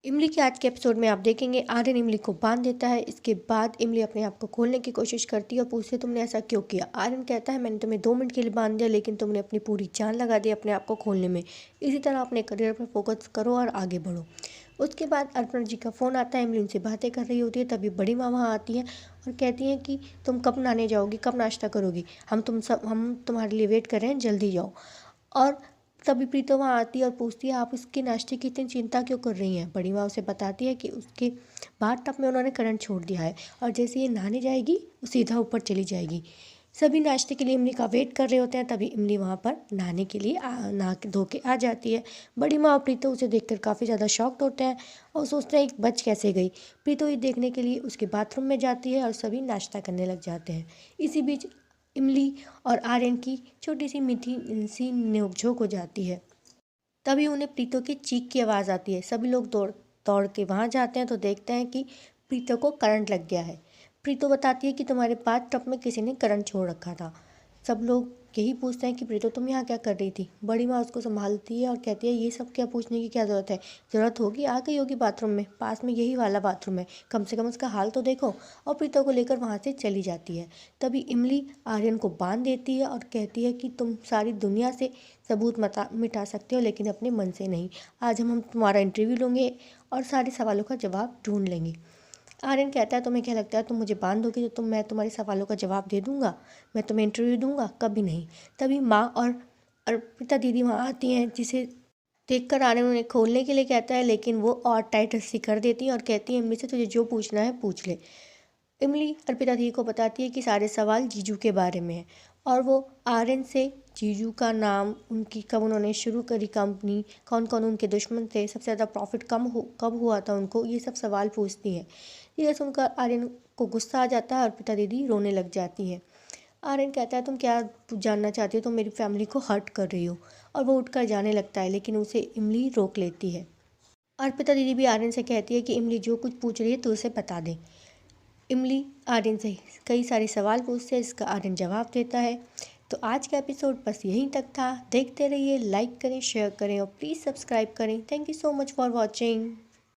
इमली के आज के एपिसोड में आप देखेंगे आर्यन इमली को बांध देता है। इसके बाद इमली अपने आप को खोलने की कोशिश करती है और पूछती है तुमने ऐसा क्यों किया। आर्यन कहता है मैंने तुम्हें 2 मिनट के लिए बांध दिया लेकिन तुमने अपनी पूरी जान लगा दी अपने आप को खोलने में। इसी तरह अपने करियर पर फोकस करो और आगे बढ़ो। उसके बाद अर्पण जी का फ़ोन आता है। इमली उनसे बातें कर रही होती है, तभी बड़ी माँ वहाँ आती है और कहती हैं कि तुम कब नहाने जाओगी, कब नाश्ता करोगी, हम तुम्हारे लिए वेट कर रहे हैं, जल्दी जाओ। और तभी प्रीतो वहाँ आती है और पूछती है आप उसके नाश्ते की इतनी चिंता क्यों कर रही हैं। बड़ी माँ उसे बताती है कि उसके बाथटब में उन्होंने करंट छोड़ दिया है और जैसे ये नहाने जाएगी वो सीधा ऊपर चली जाएगी। सभी नाश्ते के लिए इमली का वेट कर रहे होते हैं, तभी इमली वहाँ पर नहाने के लिए नहा धो के आ जाती है। बड़ी माँ और प्रीतो उसे देखकर काफ़ी ज़्यादा शॉक्ड होते हैं और सोचते हैं कि बच कैसे गई। प्रीतो ये देखने के लिए उसके बाथरूम में जाती है और सभी नाश्ता करने लग जाते हैं। इसी बीच इमली और आर्यन की छोटी सी मीठी सी नोकझोंक हो जाती है। तभी उन्हें प्रीतो की चीख की आवाज़ आती है। सभी लोग दौड़ दौड़ के वहाँ जाते हैं तो देखते हैं कि प्रीतो को करंट लग गया है। प्रीतो बताती है कि तुम्हारे बाथटब में किसी ने करंट छोड़ रखा था। सब लोग यही पूछते हैं कि प्रीतो तुम यहाँ क्या कर रही थी। बड़ी माँ उसको संभालती है और कहती है ये सब क्या पूछने की क्या ज़रूरत है, ज़रूरत होगी आ गई होगी बाथरूम में, पास में यही वाला बाथरूम है, कम से कम उसका हाल तो देखो। और प्रीतो को लेकर वहाँ से चली जाती है। तभी इमली आर्यन को बांध देती है और कहती है कि तुम सारी दुनिया से सबूत मिटा सकते हो लेकिन अपने मन से नहीं। आज हम तुम्हारा इंटरव्यू लेंगे और सारे सवालों का जवाब ढूंढ लेंगे। आर्यन कहता है तुम्हें क्या लगता है तुम मुझे बांध दोगी तो मैं तुम्हारे सवालों का जवाब दे दूंगा, मैं तुम्हें इंटरव्यू दूंगा, कभी नहीं। तभी माँ और अर्पिता दीदी वहाँ आती हैं, जिसे देखकर आर्यन उन्हें खोलने के लिए कहता है लेकिन वो और टाइट रस्सी कर देती हैं और कहती है इमली से तुझे जो पूछना है पूछ ले। इमली अर्पिता दी को बताती है कि सारे सवाल जीजू के बारे में है और वो आर्यन से जीजू का नाम, उनकी कब उन्होंने शुरू करी कंपनी, कौन कौन उनके दुश्मन थे, सबसे ज़्यादा प्रॉफिट कब हुआ था उनको, ये सब सवाल पूछती है। ये सुनकर आर्यन को गुस्सा आ जाता है और अर्पिता दीदी रोने लग जाती है। आर्यन कहता है तुम क्या जानना चाहती हो, तुम मेरी फैमिली को हर्ट कर रही हो। और वो उठकर जाने लगता है लेकिन उसे इमली रोक लेती है। अर्पिता दीदी भी आर्यन से कहती है कि इमली जो कुछ पूछ रही है तो उसे बता दे। इमली आर्यन से कई सारे सवाल पूछते हैं, इसका आर्यन जवाब देता है। तो आज का एपिसोड बस यहीं तक था। देखते रहिए, लाइक करें, शेयर करें और प्लीज़ सब्सक्राइब करें। Thank you so much for watching.